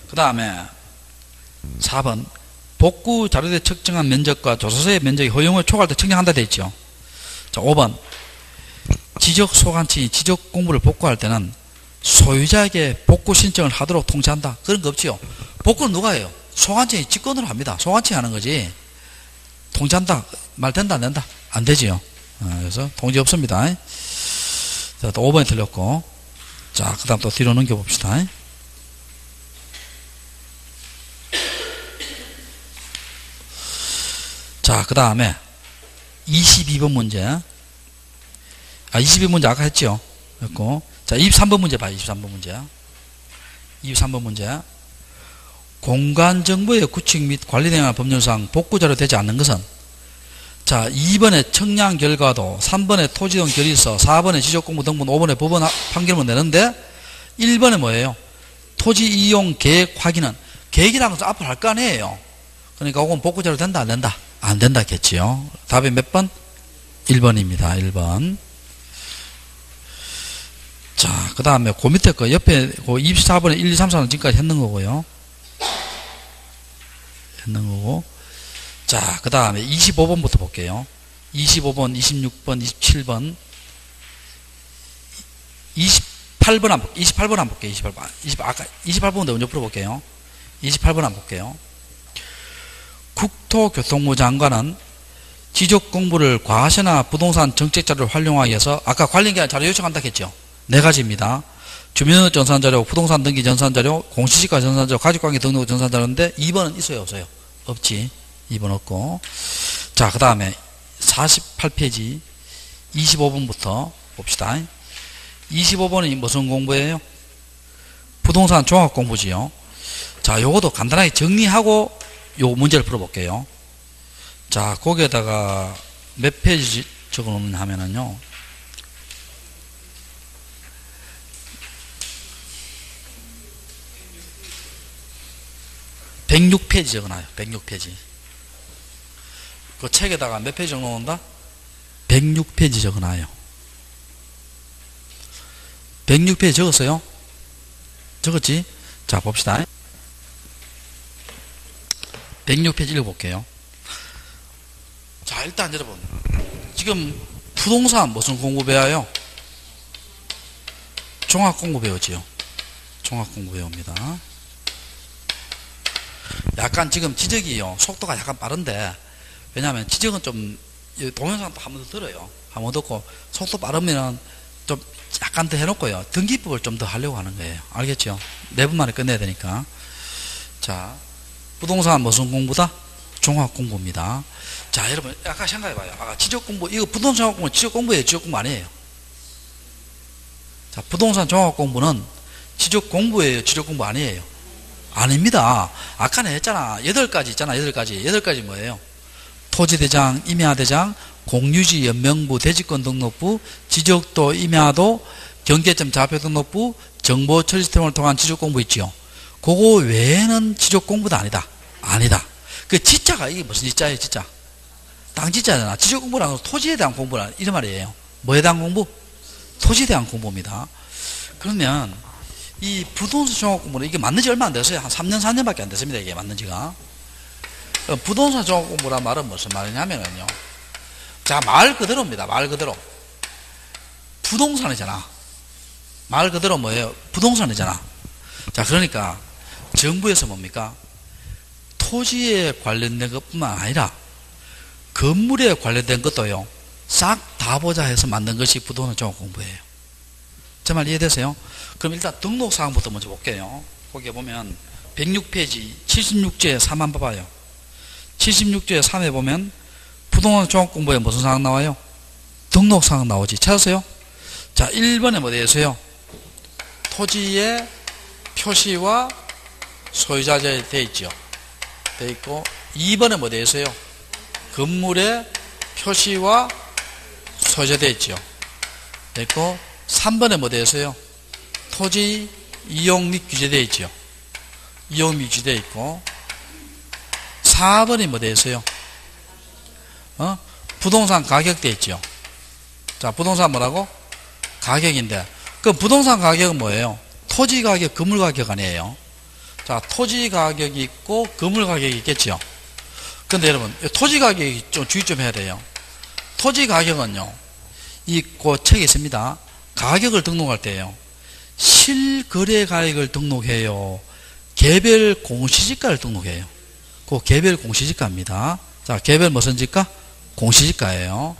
그 다음에 4번 복구 자료에 측정한 면적과 조사서의 면적이 허용을 초과할 때 측량한다 되어 있죠. 자, 5번 지적소관청이 지적 공부를 복구할 때는 소유자에게 복구 신청을 하도록 통지한다. 그런 거 없지요. 복구는 누가 해요? 소관청이 직권으로 합니다. 소관청이 하는 거지. 통지한다. 말 된다 안 된다? 안 되지요. 그래서 통지 없습니다. 자, 또 5번이 틀렸고. 자, 그 다음 또 뒤로 넘겨봅시다. 자, 그 다음에 22번 문제. 22번 문제 아까 했죠? 했고. 자, 23번 문제 봐요. 23번 문제. 23번 문제. 공간정보의 구축 및 관리 등의 법률상 복구자료 되지 않는 것은 자, 2번에 청량 결과도, 3번에 토지등 결의서, 4번에 지적공부 등본, 5번에 법원 판결문 내는데 1번에 뭐예요? 토지 이용 계획 확인은 계획이라는 것은 앞으로 할 거 아니에요. 그러니까 그건 복구자료 된다 안 된다? 안 된다겠지요. 답이 몇 번? 1번입니다. 1번. 자, 그 다음에 그 밑에 거 옆에 그 24번에 1, 2, 3, 4는 지금까지 했는 거고요. 했는 거고. 자, 그 다음에 25번부터 볼게요. 25번, 26번, 27번, 28번 안 볼게요. 28번 안 볼게요. 28번. 아까 28번인데 먼저 풀어볼게요. 28번 안 볼게요. 국토교통부 장관은 지적 공부를 과세나 부동산 정책 자료를 활용하기 위해서 아까 관련 자료 요청한다 했죠. 네 가지입니다. 주민등록 전산자료, 부동산 등기 전산자료, 공시지가 전산자료, 가족관계 등록 전산자료인데 2번은 있어요, 없어요? 없지. 2번 없고. 자, 그 다음에 48페이지 25번부터 봅시다. 25번이 무슨 공부예요? 부동산 종합 공부지요. 자, 요것도 간단하게 정리하고 요 문제를 풀어볼게요. 자, 거기에다가 몇 페이지 적어놓으면 하면은요. 106페이지 적어놔요. 106페이지. 그 책에다가 몇 페이지 적어놓는다? 106페이지 적어놔요. 106페이지 적었어요? 적었지? 자, 봅시다. 106페이지 읽어볼게요. 자, 일단 여러분, 지금 부동산 무슨 공부 배워요? 종합공부 배우지요. 종합공부 배웁니다. 약간 지금 지적이요. 속도가 약간 빠른데, 왜냐하면 지적은 좀, 동영상도 한 번 더 들어요. 한 번 듣고, 속도 빠르면은 좀 약간 더 해놓고요. 등기법을 좀 더 하려고 하는 거예요. 알겠죠? 4분 만에 끝내야 되니까. 자, 부동산 무슨 공부다? 종합공부입니다. 자, 여러분, 아까 생각해봐요. 아까 지적공부, 이거 부동산 종합공부, 지적공부예요? 지적공부 아니에요? 자, 부동산 종합공부는 지적공부예요? 지적공부 아니에요? 아닙니다. 아까는 했잖아. 8가지 있잖아. 8가지. 8가지 뭐예요? 토지대장, 임야대장, 공유지 연명부, 대지권 등록부, 지적도, 임야도, 경계점 좌표 등록부, 정보 처리 시스템을 통한 지적공부 있지요. 그거 외에는 지적공부도 아니다. 아니다. 그 지자가 이게 무슨 지자예요? 지자. 땅지자잖아. 지적공부라는 건 토지에 대한 공부라 이런 말이에요. 뭐에 대한 공부? 토지에 대한 공부입니다. 그러면 이 부동산 종합공부는 이게 맞는 지 얼마 안 됐어요. 한 3년, 4년밖에 안 됐습니다. 이게 맞는 지가. 부동산 종합공부란 말은 무슨 말이냐면요. 자, 말 그대로입니다. 말 그대로. 부동산이잖아. 말 그대로 뭐예요? 부동산이잖아. 자, 그러니까 정부에서 뭡니까? 토지에 관련된 것뿐만 아니라 건물에 관련된 것도요. 싹 다 보자 해서 만든 것이 부동산 종합공부예요. 제 말 이해되세요? 그럼 일단 등록사항부터 먼저 볼게요. 거기에 보면 106페이지 76조에 3만 봐봐요. 76조에 3에 보면 부동산 종합공부에 무슨 사항 나와요? 등록사항 나오지. 찾았어요? 자, 1번에 뭐 되어 있어요? 토지의 표시와 소유자에 되어 있죠. 되어 있고 2번에 뭐 되어 있어요? 건물의 표시와 소유자 되어 있죠. 되어 있고 3번에 뭐 되어 있어요? 토지 이용 및 규제 되어 있죠. 이용 및 규제 되어 있고 4번이 뭐 되어 있어요? 부동산 가격 되어 있죠. 자, 부동산 뭐라고? 가격인데 그 부동산 가격은 뭐예요? 토지 가격, 건물 가격 아니에요. 자, 토지 가격이 있고 건물 가격이 있겠죠. 근데 여러분, 토지 가격이 좀 주의 좀 해야 돼요. 토지 가격은요, 그 책에 있습니다. 가격을 등록할 때요, 실거래 가격을 등록해요. 개별 공시지가를 등록해요. 그 개별 공시지가입니다. 자, 개별 무슨 지가? 공시지가예요.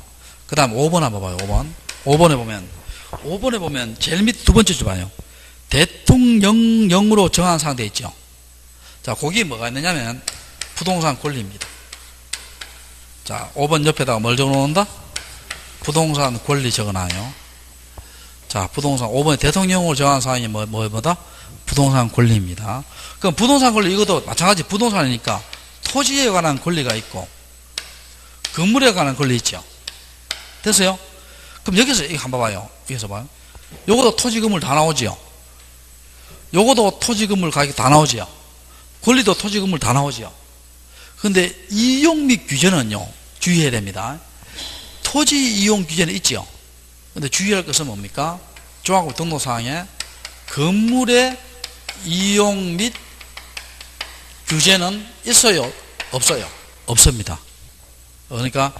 그 다음 5번 한번 봐요. 5번. 5번에 보면 제일 밑 두 번째 줄 봐요. 대통령령으로 정한 사항 되어 있죠. 자, 거기에 뭐가 있느냐면 부동산 권리입니다. 자, 5번 옆에다가 뭘 적어놓는다? 부동산 권리 적어놔요. 자, 부동산 5번에 대통령으로 정한 사항이 뭐다? 부동산 권리입니다. 그럼 부동산 권리 이것도 마찬가지 부동산이니까 토지에 관한 권리가 있고 건물에 관한 권리 있죠. 됐어요? 그럼 여기서 이거 한번 봐요. 여기서 봐요. 요것도 토지 건물 다 나오지요. 요것도 토지 건물 가격 다 나오지요. 권리도 토지 건물 다 나오지요. 근데 이용 및 규제는요, 주의해야 됩니다. 토지 이용 규제는 있지요. 근데 주의할 것은 뭡니까? 종합 등록사항에 건물의 이용 및 규제는 있어요? 없어요. 없습니다. 그러니까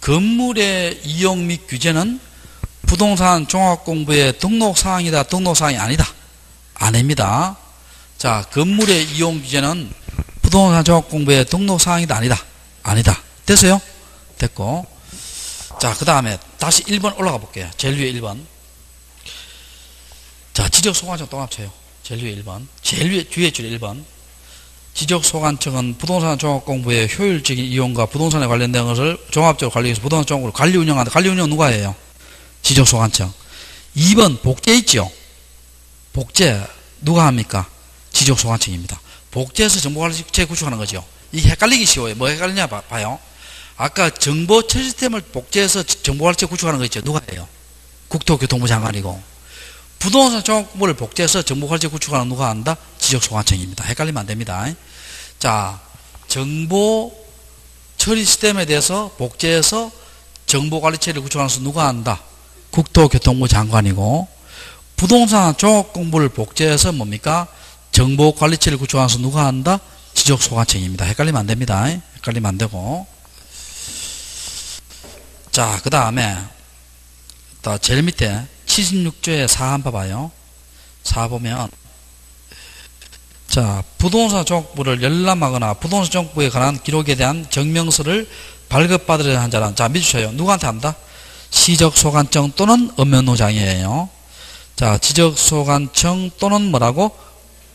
건물의 이용 및 규제는 부동산 종합공부의 등록사항이다, 등록사항이 아니다. 아닙니다. 자, 건물의 이용 규제는 부동산 종합공부의 등록사항이다, 아니다. 아니다. 됐어요? 됐고. 자, 그 다음에 다시 1번 올라가 볼게요. 제일 위에 1번. 자, 지적소관청 또 합쳐요. 제일 위에 1번. 제일 위에, 뒤에 줄 1번. 지적소관청은 부동산 종합공부의 효율적인 이용과 부동산에 관련된 것을 종합적으로 관리해서 부동산 종합으로 관리 운영한다. 관리 운영 누가 해요? 지적소관청. 2번 복제 있죠? 복제 누가 합니까? 지적소관청입니다. 복제해서 정보관리체 구축하는 거죠. 이게 헷갈리기 쉬워요. 뭐 헷갈리냐 봐요. 아까 정보 처리 시스템을 복제해서 정보관리체 구축하는 거 있죠. 누가 해요? 국토교통부 장관이고. 부동산 종합공부를 복제해서 정보관리체 구축하는 누가 한다? 지적소관청입니다. 헷갈리면 안 됩니다. 자, 정보 처리 시스템에 대해서 복제해서 정보관리체를 구축하는 것은 누가 한다? 국토교통부 장관이고, 부동산 종합공부를 복제해서 뭡니까? 정보관리체를 구축하는 것은 누가 한다? 지적소관청입니다. 헷갈리면 안 됩니다. 헷갈리면 안 되고. 자, 그 다음에 또 제일 밑에 76조의 4 한번 봐봐요. 4 보면, 자, 부동산 종합부를 열람하거나 부동산 종합부에 관한 기록에 대한 증명서를 발급받으려 한 자는, 자, 믿으셔요. 누구한테 한다? 지적소관청 또는 읍면농장이에요. 자, 지적소관청 또는 뭐라고?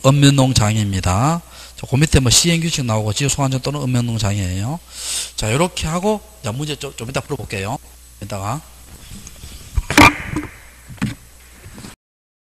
읍면농장입니다. 그 밑에 뭐 시행규칙 나오고 지적소관청 또는 읍면농장이에요. 자, 요렇게 하고, 자, 문제 좀 이따 풀어볼게요. 이따가.